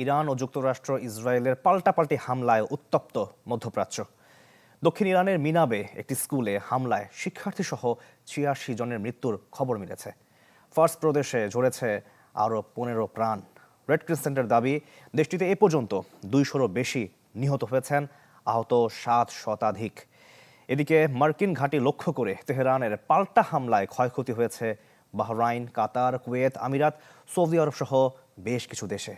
Iran ও যুক্তরাষ্ট্র ইসরায়েলের পাল্টাপাল্টি হামলায় উত্তপ্ত মধ্যপ্রাচ্য। দক্ষিণ ইরানের মিনাবে একটি স্কুলে হামলায় শিক্ষার্থীসহ ৮৬ জনের মৃত্যুর খবর মিলেছে। ফার্স প্রদেশে ঝরেছে আরও ১৫ প্রাণ। রেড ক্রিসেন্টের দাবি, দেশটিতে এ পর্যন্ত ২০০-রও বেশি নিহত হয়েছেন, আহত ৭ শতাধিক। এদিকে মার্কিন ঘাঁটি লক্ষ্য করে তেহরানের পাল্টা হামলায় ক্ষয়ক্ষতি হয়েছে বাহরাইন, কাতার, কুয়েত, আমিরাত, সৌদি আরব সহ বেশ কিছু দেশে।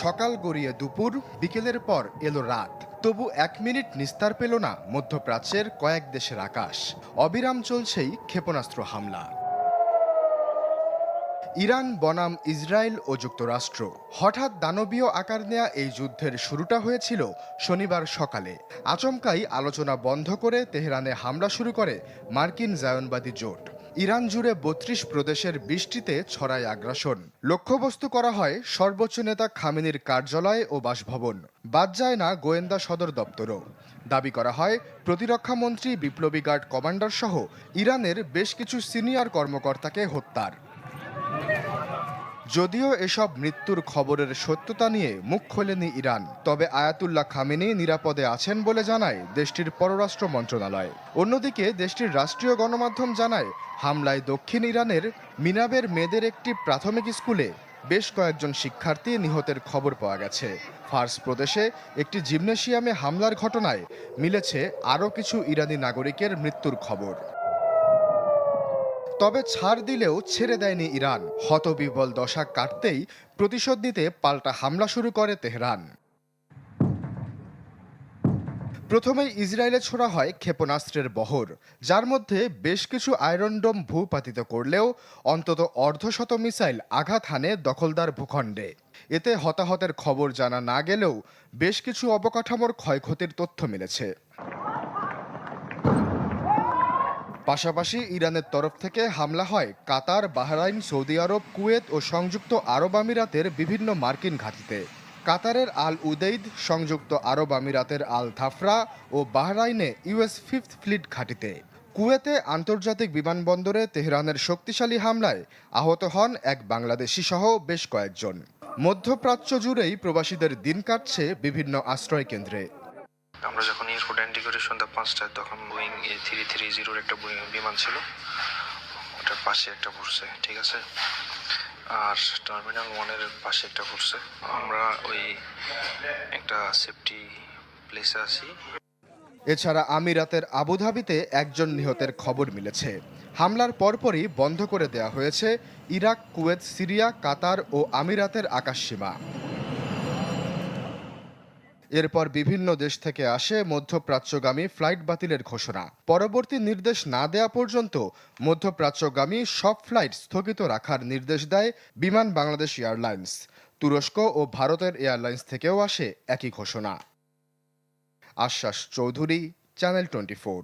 সকাল গড়িয়ে দুপুর, বিকেলের পর এলো রাত, তবু ১ মিনিট নিস্তার পেল না মধ্যপ্রাচ্যের কয়েক দেশের আকাশ। অবিরাম চলছেই ক্ষেপণাস্ত্র হামলা। ইরান বনাম ইসরায়েল ও যুক্তরাষ্ট্র। হঠাৎ দানবীয় আকার নেয়া এই যুদ্ধের শুরুটা হয়েছিল শনিবার সকালে। আচমকাই আলোচনা বন্ধ করে তেহরানে হামলা শুরু করে মার্কিন জায়নবাদী জোট। ইরান জুড়ে ৩২ প্রদেশের ২০টিতে ছড়ায় আগ্রাসন। লক্ষ্যবস্তু করা হয় সর্বোচ্চ নেতা খামেনির কার্যালয় ও বাসভবন। বাদ যায় না গোয়েন্দা সদর দপ্তরও। দাবি করা হয় প্রতিরক্ষামন্ত্রী, বিপ্লবী গার্ড কমান্ডার সহ ইরানের বেশ কিছু সিনিয়র কর্মকর্তাকে হত্যার। যদিও এসব মৃত্যুর খবরের সত্যতা নিয়ে মুখ খোলেনি ইরান, তবে আয়াতুল্লাহ খামেনি নিরাপদে আছেন বলে জানায় দেশটির পররাষ্ট্র মন্ত্রণালয়। অন্যদিকে দেশটির রাষ্ট্রীয় গণমাধ্যম জানায়, হামলায় দক্ষিণ ইরানের মিনাবের মেয়েদের একটি প্রাথমিক স্কুলে বেশ কয়েকজন শিক্ষার্থী নিহতের খবর পাওয়া গেছে। ফার্স প্রদেশে একটি জিমনেশিয়ামে হামলার ঘটনায় মিলেছে আরও কিছু ইরানি নাগরিকের মৃত্যুর খবর। তবে ছাড় দিলেও ছেড়ে দেয়নি ইরান। হতবিহ্বল দশা কাটতেই প্রতিশোধ নিতে পাল্টা হামলা শুরু করে তেহরান। প্রথমেই ইসরায়েলে ছোড়া হয় ক্ষেপণাস্ত্রের বহর, যার মধ্যে বেশ কিছু আয়রন ডোম ভূপাতিত করলেও অন্তত অর্ধশত মিসাইল আঘাত হানে দখলদার ভূখণ্ডে। এতে হতাহতের খবর জানা না গেলেও বেশ কিছু অবকাঠামোর ক্ষয়ক্ষতির তথ্য মিলেছে। পাশাপাশি ইরানের তরফ থেকে হামলা হয় কাতার, বাহরাইন, সৌদি আরব, কুয়েত ও সংযুক্ত আরব আমিরাতের বিভিন্ন মার্কিন ঘাঁটিতে। কাতারের আল উদেইদ, সংযুক্ত আরব আমিরাতের আল ধাফরা ও বাহরাইনে ইউএস ফিফথ ফ্লিট ঘাঁটিতে। কুয়েতে আন্তর্জাতিক বিমানবন্দরে তেহরানের শক্তিশালী হামলায় আহত হন এক বাংলাদেশি সহ বেশ কয়েকজন। মধ্যপ্রাচ্য জুড়েই প্রবাসীদের দিন কাটছে বিভিন্ন আশ্রয় কেন্দ্রে। আমরা যখন এয়ারপোর্ট এন্ট্রি করি সন্ধ্যা ৫টায়, তখন বোয়িং A330 একটা বিমান ছিল, ওটার পাশে একটা পড়ছে, ঠিক আছে, আর টার্মিনাল 1-এর পাশে একটা পড়ছে। আমরা ওই একটা সেফটি প্লেসে আছি। এছাড়া আমিরাতের আবুধাবিতে একজন নিহতের খবর মিলেছে। হামলার পরপরই বন্ধ করে দেওয়া হয়েছে ইরাক, কুয়েত, সিরিয়া, কাতার ও আমিরাতের আকাশসীমা। এরপর বিভিন্ন দেশ থেকে আসে মধ্যপ্রাচ্যগামী ফ্লাইট বাতিলের ঘোষণা। পরবর্তী নির্দেশ না দেয়া পর্যন্ত মধ্যপ্রাচ্যগামী সব ফ্লাইট স্থগিত রাখার নির্দেশ দেয় বিমান বাংলাদেশ এয়ারলাইন্স। তুরস্ক ও ভারতের এয়ারলাইন্স থেকেও আসে একই ঘোষণা। আশ্বাস চৌধুরী, চ্যানেল 24।